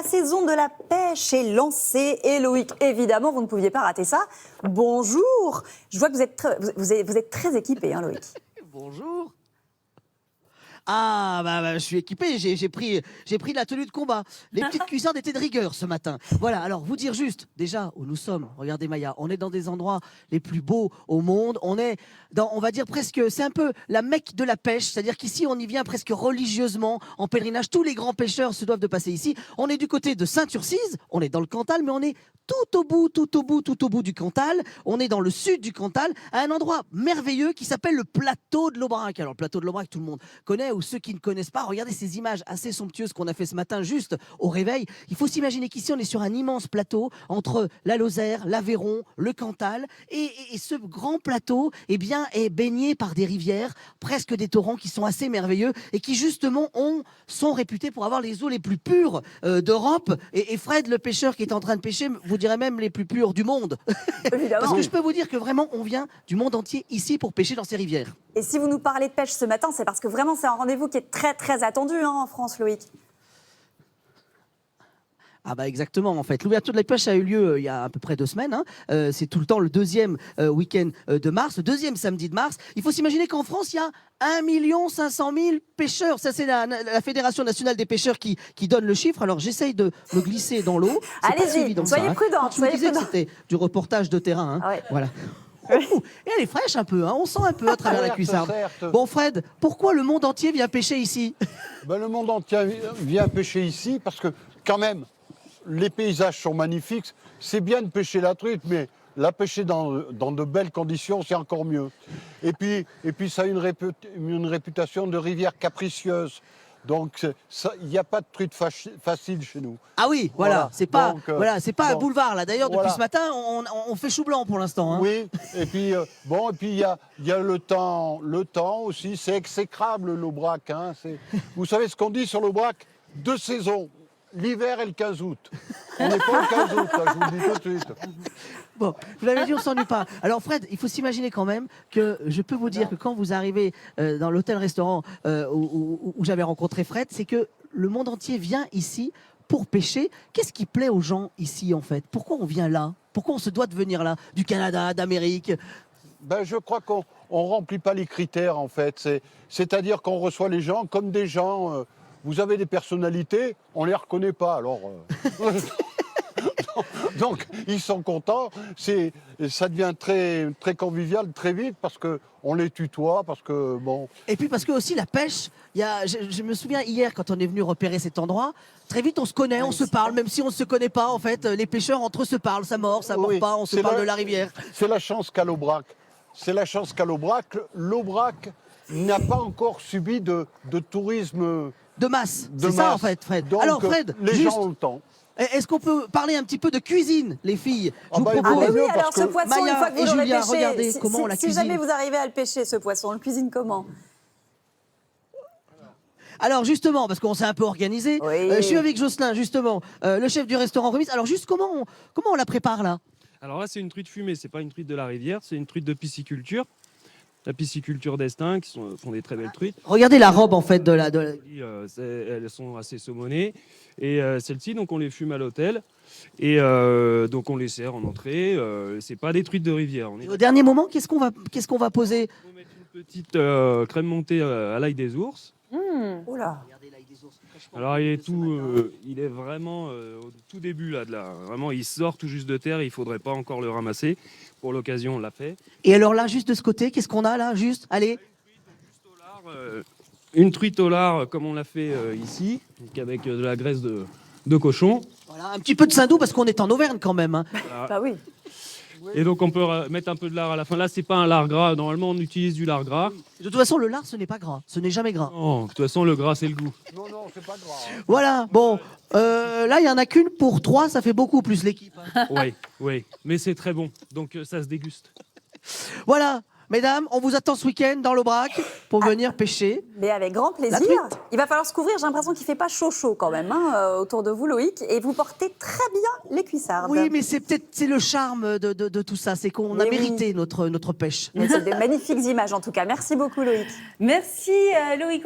saison de la pêche est lancée et Loïc, évidemment, vous ne pouviez pas rater ça. Bonjour. Je vois que vous êtes très équipé, hein, Loïc. Bonjour. Ah, je suis équipé, j'ai pris la tenue de combat. Les petites cuissardes étaient de rigueur ce matin. Voilà, alors vous dire juste, déjà, où nous sommes, regardez Maya, on est dans des endroits les plus beaux au monde. On est dans, on va dire presque, c'est un peu la Mecque de la pêche, c'est-à-dire qu'ici on y vient presque religieusement, en pèlerinage. Tous les grands pêcheurs se doivent de passer ici. On est du côté de Saint-Urcise, on est dans le Cantal, mais on est tout au bout du Cantal. On est dans le sud du Cantal, à un endroit merveilleux qui s'appelle le plateau de l'Aubrac. Alors, le plateau de l'Aubrac, tout le monde connaît, ou ceux qui ne connaissent pas, regardez ces images assez somptueuses qu'on a fait ce matin juste au réveil. Il faut s'imaginer qu'ici, on est sur un immense plateau entre la Lozère, l'Aveyron, le Cantal. Et ce grand plateau, eh bien, est baigné par des rivières, presque des torrents qui sont assez merveilleux et qui, justement, sont réputés pour avoir les eaux les plus pures d'Europe. Et Fred, le pêcheur qui est en train de pêcher, vous dirait même les plus pures du monde. Parce que je peux vous dire que vraiment, on vient du monde entier ici pour pêcher dans ces rivières. Et si vous nous parlez de pêche ce matin, c'est parce que vraiment, c'est un rendez-vous qui est très, très attendu en France, Loïc. Ah bah exactement, en fait. L'ouverture de la pêche a eu lieu il y a à peu près 2 semaines. Hein. C'est tout le temps le deuxième week-end de mars, le deuxième samedi de mars. Il faut s'imaginer qu'en France, il y a 1 500 000 pêcheurs. Ça, c'est la Fédération nationale des pêcheurs qui donne le chiffre. Alors, j'essaye de me glisser dans l'eau. Allez-y, soyez prudents. Je me disais que c'était du reportage de terrain. Hein. Ah ouais. Voilà. Et elle est fraîche un peu, hein. On sent un peu à travers la cuissarde. Bon Fred, pourquoi le monde entier vient pêcher ici? Le monde entier vient pêcher ici parce que quand même, les paysages sont magnifiques. C'est bien de pêcher la truite, mais la pêcher dans de belles conditions, c'est encore mieux. Et puis ça a une réputation de rivière capricieuse. Donc, il n'y a pas de truite facile chez nous. Ah oui, voilà, c'est pas, c'est pas un bon, boulevard là. D'ailleurs, depuis voilà. ce matin, on fait chou blanc pour l'instant. Hein. Oui, et puis il y a le temps aussi. C'est exécrable l'Aubrac. Hein. Vous savez ce qu'on dit sur l'Aubrac? 2 saisons, l'hiver et le 15 août. On n'est pas le 15 août, là, je vous le dis tout de suite. Bon, vous l'avez dit, on s'ennuie pas. Alors Fred, il faut s'imaginer quand même que je peux vous dire que quand vous arrivez dans l'hôtel-restaurant où j'avais rencontré Fred, c'est que le monde entier vient ici pour pêcher. Qu'est-ce qui plaît aux gens ici en fait? Pourquoi on vient là? Pourquoi on se doit de venir là? Du Canada, d'Amérique? Je crois qu'on ne remplit pas les critères en fait. C'est-à-dire qu'on reçoit les gens comme des gens. Vous avez des personnalités, on ne les reconnaît pas. Alors. Donc, ils sont contents. Ça devient très, très convivial très vite parce qu'on les tutoie, parce que bon. Et puis parce que aussi la pêche, je me souviens hier quand on est venu repérer cet endroit, très vite on se connaît, on se parle, même si on ne se connaît pas en fait. Les pêcheurs entre eux se parlent, ça mord pas, on se parle de la rivière. C'est la chance qu'a l'Aubrac. C'est la chance qu'a l'Aubrac. L'Aubrac n'a pas encore subi de tourisme de masse. C'est ça en fait, Fred. Donc, alors Fred, les gens ont le temps. Est-ce qu'on peut parler un petit peu de cuisine, les filles? Mais oui, alors ce poisson, Maya une fois que vous l'aurez Julia, pêché, regardez comment on la cuisine. si jamais vous arrivez à le pêcher, ce poisson, on le cuisine comment? Alors justement, parce qu'on s'est un peu organisé, oui. Je suis avec Jocelyn, justement, le chef du restaurant Remise. Alors juste comment on la prépare là? Alors là, c'est une truite fumée, c'est pas une truite de la rivière, c'est une truite de pisciculture. La pisciculture d'Estaing, qui font des très belles truites. Regardez la robe en fait de la... Elles sont assez saumonées. Et celles-ci, donc on les fume à l'hôtel. Et donc on les sert en entrée. C'est pas des truites de rivière. Au dernier moment, qu'est-ce qu'on va poser? On va mettre une petite crème montée à l'ail des ours. Oula. Alors il est vraiment au tout début là, vraiment il sort tout juste de terre. Il faudrait pas encore le ramasser. Pour l'occasion, on l'a fait. Et alors là, juste de ce côté, qu'est-ce qu'on a là, juste? Allez. Une truite au lard, comme on l'a fait ici, avec de la graisse de cochon. Voilà, un petit peu de Saint-Doux parce qu'on est en Auvergne quand même. Hein. Voilà. Bah oui. Et donc on peut mettre un peu de lard à la fin. Là, c'est pas un lard gras. Normalement, on utilise du lard gras. De toute façon, le lard, ce n'est pas gras. Ce n'est jamais gras. Non, de toute façon, le gras, c'est le goût. Non, c'est pas grave. Voilà, bon. Là, il n'y en a qu'une pour 3, ça fait beaucoup plus l'équipe. Hein. Oui. Mais c'est très bon. Donc, ça se déguste. Voilà. Mesdames, on vous attend ce week-end dans l'Aubrac pour venir pêcher. Mais avec grand plaisir. Il va falloir se couvrir. J'ai l'impression qu'il ne fait pas chaud quand même autour de vous, Loïc. Et vous portez très bien les cuissardes. Oui, mais c'est le charme de tout ça. C'est qu'on a mérité notre pêche. Mais c'est de magnifiques images en tout cas. Merci beaucoup, Loïc. Merci, Loïc.